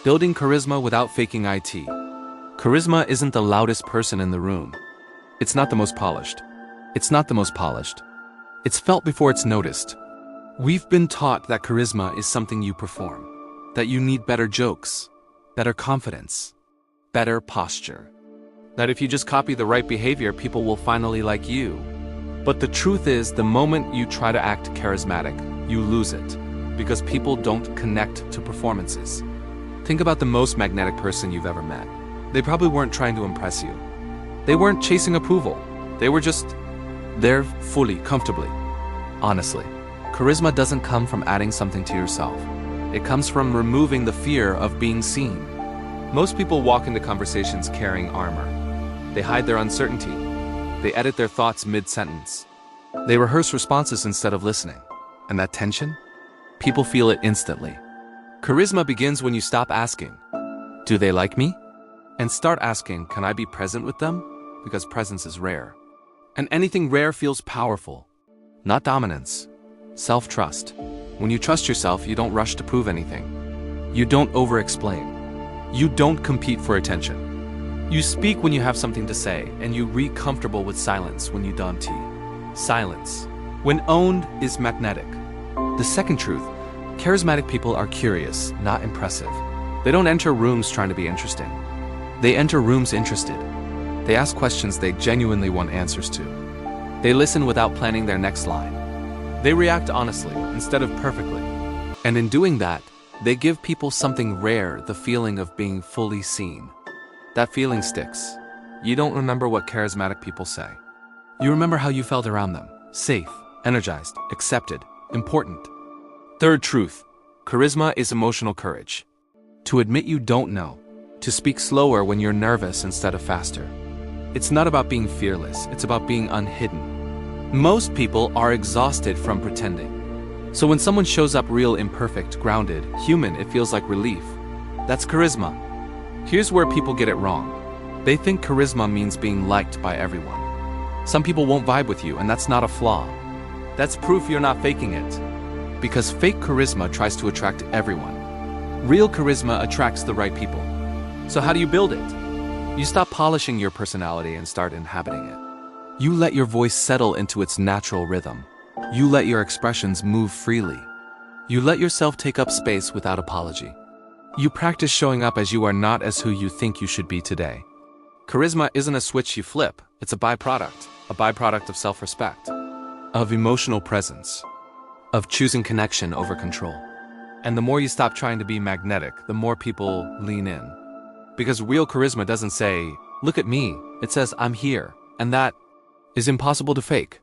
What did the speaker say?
Building charisma without faking it. Charisma isn't the loudest person in the room. It's not the most polished. It's not the most polished. It's felt before it's noticed. We've been taught that charisma is something you perform, that you need better jokes, better confidence, better posture, that if you just copy the right behavior, people will finally like you. But the truth is, the moment you try to act charismatic, you lose it, because people don't connect to performances. Think about the most magnetic person you've ever met. They probably weren't trying to impress you. They weren't chasing approval. They were just there fully, comfortably. Honestly, charisma doesn't come from adding something to yourself. It comes from removing the fear of being seen. Most people walk into conversations carrying armor. They hide their uncertainty. They edit their thoughts mid-sentence. They rehearse responses instead of listening. And that tension? People feel it instantly. Charisma begins when you stop asking, "Do they like me?" and start asking, "Can I be present with them?" Because presence is rare. And anything rare feels powerful. Not dominance. Self-trust. When you trust yourself, you don't rush to prove anything. You don't over-explain. You don't compete for attention. You speak when you have something to say, and you be comfortable with silence when you don't. Silence, when owned, is magnetic. The second truth, charismatic people are curious, not impressive. They don't enter rooms trying to be interesting. They enter rooms interested. They ask questions they genuinely want answers to. They listen without planning their next line. They react honestly instead of perfectly. And in doing that, they give people something rare, the feeling of being fully seen. That feeling sticks. You don't remember what charismatic people say. You remember how you felt around them. Safe, energized, accepted, important. Third truth, charisma is emotional courage. To admit you don't know. To speak slower when you're nervous instead of faster. It's not about being fearless, it's about being unhidden. Most people are exhausted from pretending. So when someone shows up real, imperfect, grounded, human, it feels like relief. That's charisma. Here's where people get it wrong. They think charisma means being liked by everyone. Some people won't vibe with you, and that's not a flaw. That's proof you're not faking it. Because fake charisma tries to attract everyone. Real charisma attracts the right people. So how do you build it? You stop polishing your personality and start inhabiting it. You let your voice settle into its natural rhythm. You let your expressions move freely. You let yourself take up space without apology. You practice showing up as you are, not as who you think you should be today. Charisma isn't a switch you flip, it's a byproduct of self-respect, of emotional presence, of choosing connection over control. And the more you stop trying to be magnetic, the more people lean in. Because real charisma doesn't say, "Look at me," it says, "I'm here," and that is impossible to fake.